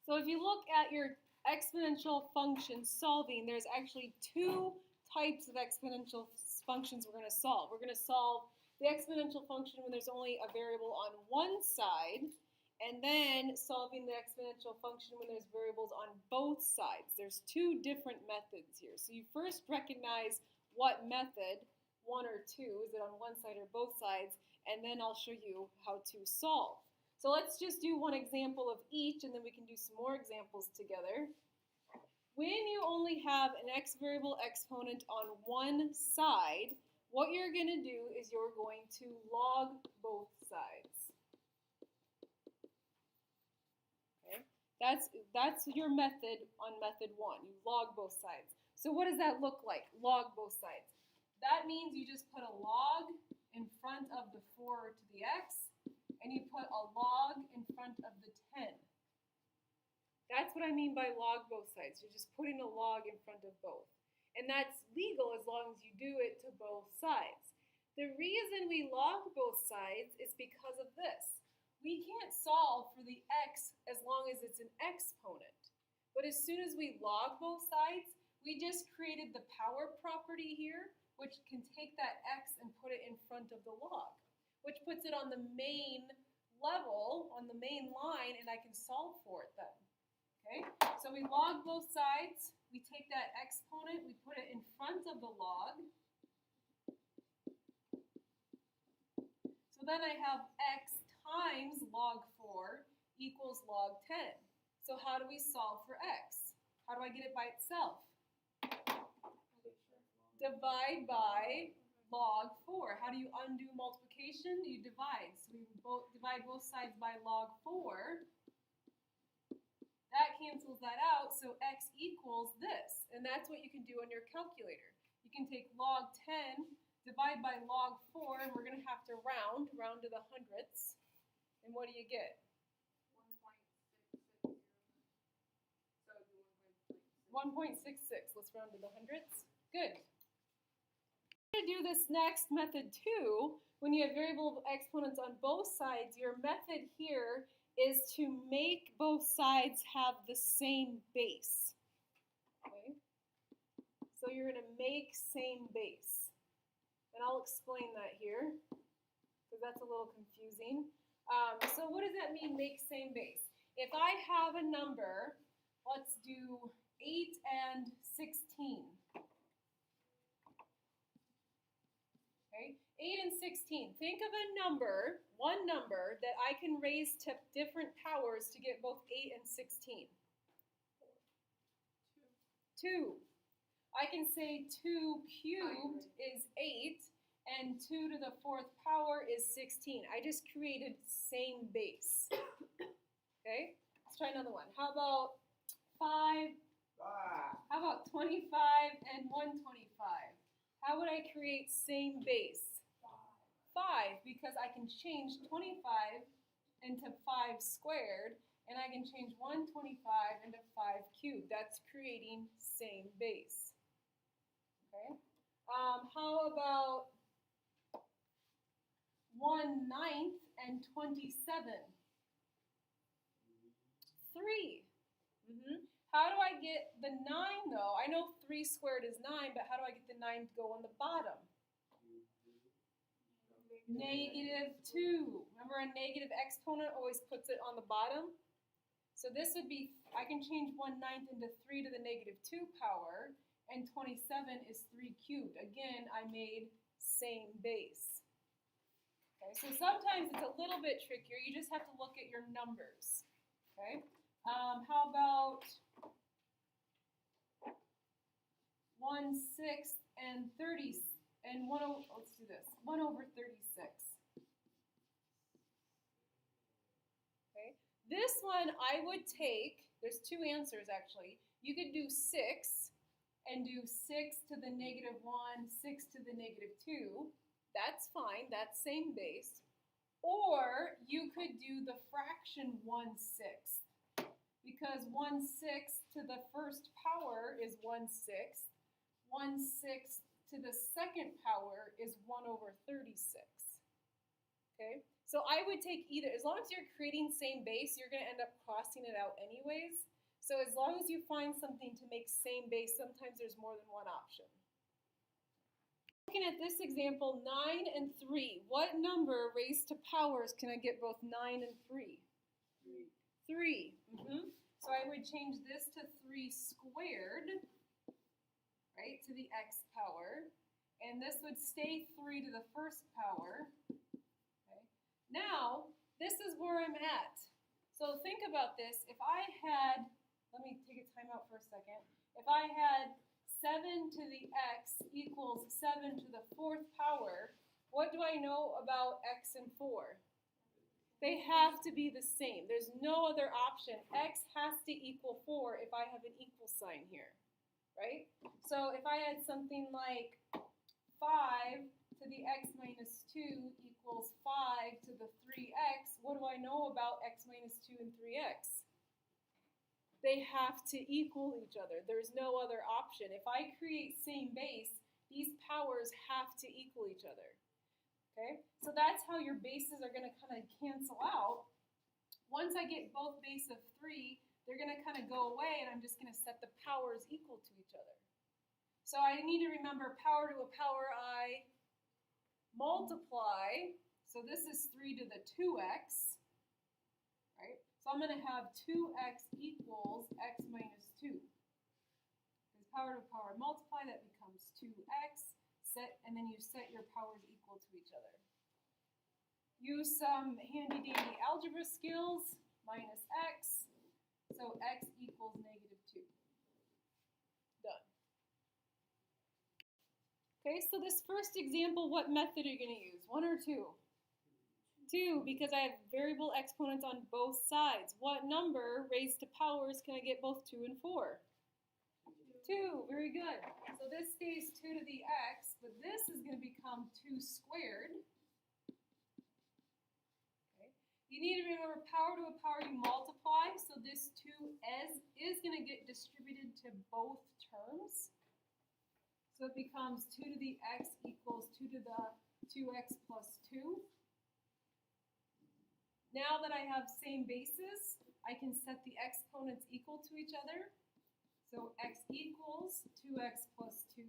So if you look at your exponential function solving, there's actually two types of exponential functions we're going to solve. We're going to solve the exponential function when there's only a variable on one side, and then solving the exponential function when there's variables on both sides. There's two different methods here. So you first recognize what method, one or two, is it on one side or both sides, and then I'll show you how to solve. So let's just do one example of each, and then we can do some more examples together. When you only have an x variable exponent on one side, what you're going to do is you're going to log both sides. Okay? That's your method on method one. You log both sides. So what does that look like, log both sides? That means you just put a log in front of the 4 to the x, and you put a log in front of the 10. That's what I mean by log both sides. You're just putting a log in front of both. And that's legal as long as you do it to both sides. The reason we log both sides is because of this. We can't solve for the x as long as it's an exponent. But as soon as we log both sides, we just created the power property here, which can take that x and put it in front of the log, which puts it on the main level, on the main line, and I can solve for it then. Okay, so we log both sides, we take that exponent, we put it in front of the log. So then I have x times log 4 equals log 10. So how do we solve for x? How do I get it by itself? Divide by log 4. How do you undo multiplication? You divide. So we divide both sides by log 4. That cancels that out, so x equals this. And that's what you can do on your calculator. You can take log 10, divide by log 4, and we're going to have to round to the hundredths. And what do you get? 1.66. Let's round to the hundredths. Good. To do this next method too, when you have variable exponents on both sides, your method here is to make both sides have the same base. Okay? So you're going to make same base. And I'll explain that here, because that's a little confusing. So what does that mean, make same base? If I have a number, let's do 8 and 16. Okay, 8 and 16. Think of a number, one number, that I can raise to different powers to get both 8 and 16. 2. I can say 2 cubed is 8, and 2 to the 4th power is 16. I just created same base. Okay, let's try another one. How about 5? How about 25 and 125? How would I create same base? 5, because I can change 25 into 5 squared, and I can change 125 into 5 cubed. That's creating same base. Okay. How about 1/9 and 27? 3. How do I get the 9 though? I know 3 squared is 9, but how do I get the 9 to go on the bottom? -2. Remember, a negative exponent always puts it on the bottom? So this would be, I can change 1/9 into 3 to the -2 power, and 27 is 3 cubed. Again, I made same base. Okay, so sometimes it's a little bit trickier. You just have to look at your numbers. Okay, how about 1/6 and 30 and 1 over, let's do this, 1 over 36. Okay, this one I would take, there's two answers actually. You could do 6 and do 6 to the -1, 6 to the -2. That's fine, that's same base. Or you could do the fraction 1/6, because 1/6 to the first power is 1/6. 1/6 to the second power is 1 over 36. Okay, So I would take either, as long as you're creating same base, you're going to end up crossing it out anyways. So as long as you find something to make same base, sometimes there's more than one option. Looking at this example, 9 and 3. What number raised to powers can I get both 9 and 3? 3. So I would change this to 3 squared, right, to the x power. And this would stay 3 to the first power. Okay. Now, this is where I'm at. So think about this. If I had, let me take a time out for a second. If I had 7 to the x equals 7 to the fourth power, what do I know about x and 4? They have to be the same. There's no other option. X has to equal 4 if I have an equal sign here, right? So if I had something like 5 to the x minus 2 equals 5 to the 3x, what do I know about x minus 2 and 3x? They have to equal each other. There's no other option. If I create same base, these powers have to equal each other. Okay? So that's how your bases are going to kind of cancel out. Once I get both base of 3, they're going to kind of go away, and I'm just going to set the powers equal to each other. So I need to remember power to a power I multiply. So this is 3 to the 2x, right? So I'm going to have 2x equals x minus 2. Because power to power multiply, that becomes 2x. And then you set your powers equal to each other. Use some handy-dandy algebra skills, minus x, so x equals negative 2. Done. Okay, so this first example, what method are you going to use? 1 or 2? 2, because I have variable exponents on both sides. What number raised to powers can I get both 2 and 4? 2, very good. So this stays 2 to the x, but this is going to become 2 squared. Okay. You need to remember power to a power you multiply, so this 2 is going to get distributed to both terms. So it becomes 2 to the x equals 2 to the 2x plus 2. Now that I have same bases, I can set the exponents equal to each other. So x equals 2x plus 2.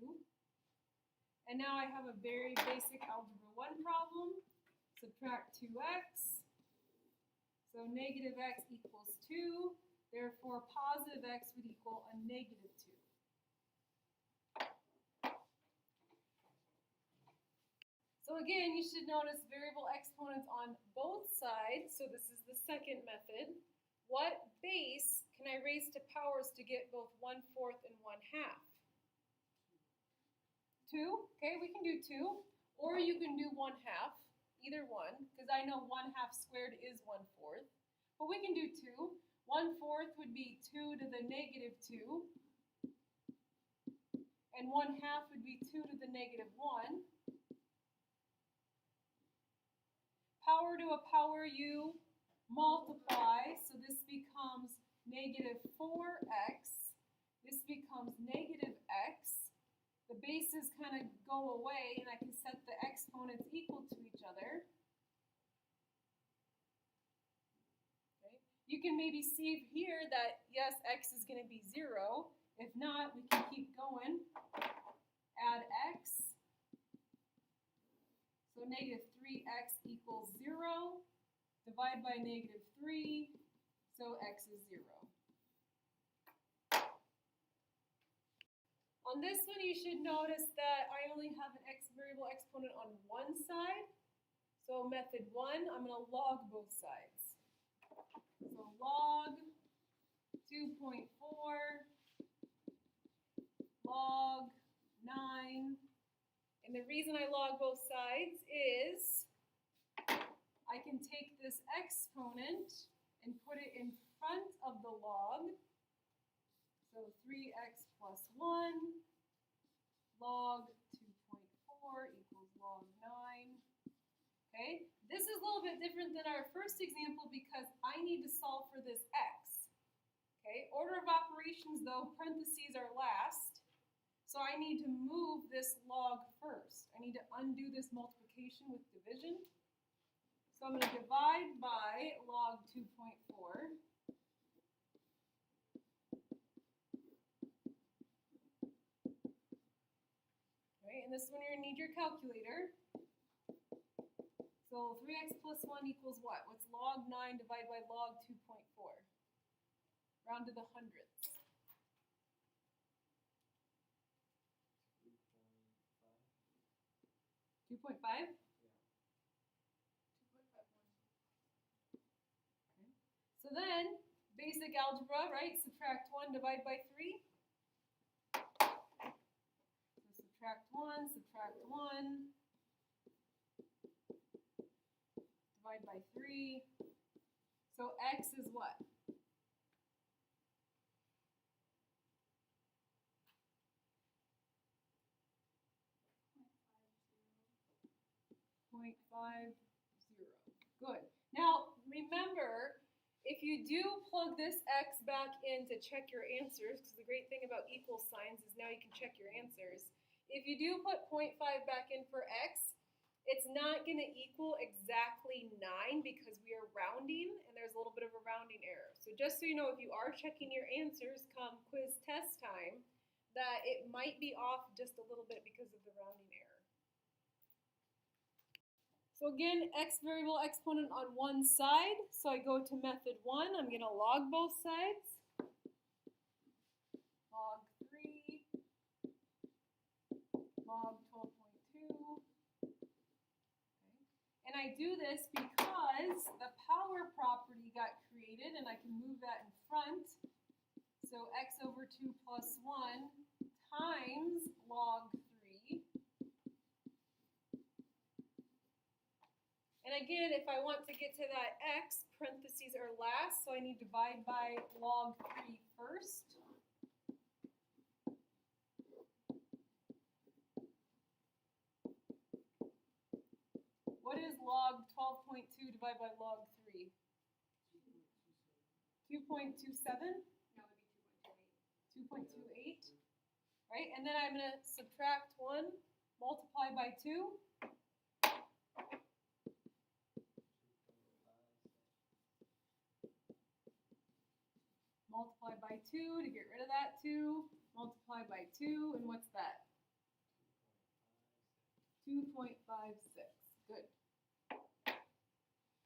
And now I have a very basic algebra 1 problem. Subtract 2x. So negative x equals 2. Therefore, positive x would equal a negative 2. So again, you should notice variable exponents on both sides. So this is the second method. What base can I raise to powers to get both 1/4 and 1/2? 2, okay, we can do 2. Or you can do 1/2, either one, because I know 1/2 squared is 1/4. But we can do 2. 1/4 would be 2 to the negative 2. And 1/2 would be 2 to the negative 1. Power to a power you multiply, so this becomes negative 4x. This becomes negative x. The bases kind of go away, and I can set the exponents equal to each other. Okay. You can maybe see here that, yes, x is going to be 0. If not, we can keep going. Add x. So negative 3x equals 0. Divide by negative 3, so x is 0. On this one, you should notice that I only have an variable exponent on one side. So method 1, I'm going to log both sides. So log 2.4, log 9. And the reason I log both sides is I can take this exponent and put it in front of the log. So 3x plus 1 log 2.4 equals log 9. Okay, this is a little bit different than our first example because I need to solve for this x. Okay, order of operations though, parentheses are last. So I need to move this log first. I need to undo this multiplication with division. So I'm going to divide by log 2.4. Right, and this is when you're going to need your calculator. So 3x plus 1 equals what? What's log 9 divided by log 2.4? Round to the hundredths. 2.5? Yeah. 2.51. Okay. So then, basic algebra, right? Subtract 1, divide by 3. So subtract 1, divide by 3. So x is what? 0.50. Good. Now, remember, if you do plug this x back in to check your answers, because the great thing about equal signs is now you can check your answers. If you do put 0.5 back in for x, it's not going to equal exactly 9 because we are rounding, and there's a little bit of a rounding error. So just so you know, if you are checking your answers come quiz test time, that it might be off just a little bit because of the rounding error. So again, x variable exponent on one side. So I go to method 1. I'm going to log both sides. Log 3, log 12.2. Okay. And I do this because the power property got created, and I can move that in front. So x over 2 plus 1 times log 3. And again, if I want to get to that x, parentheses are last, so I need to divide by log 3 first. What is log 12.2 divided by log 3? 2.27? That would be 2.28. Right? And then I'm going to subtract 1, multiply by 2. Multiply by 2 to get rid of that 2. Multiply by 2, and what's that? 2.56. Good.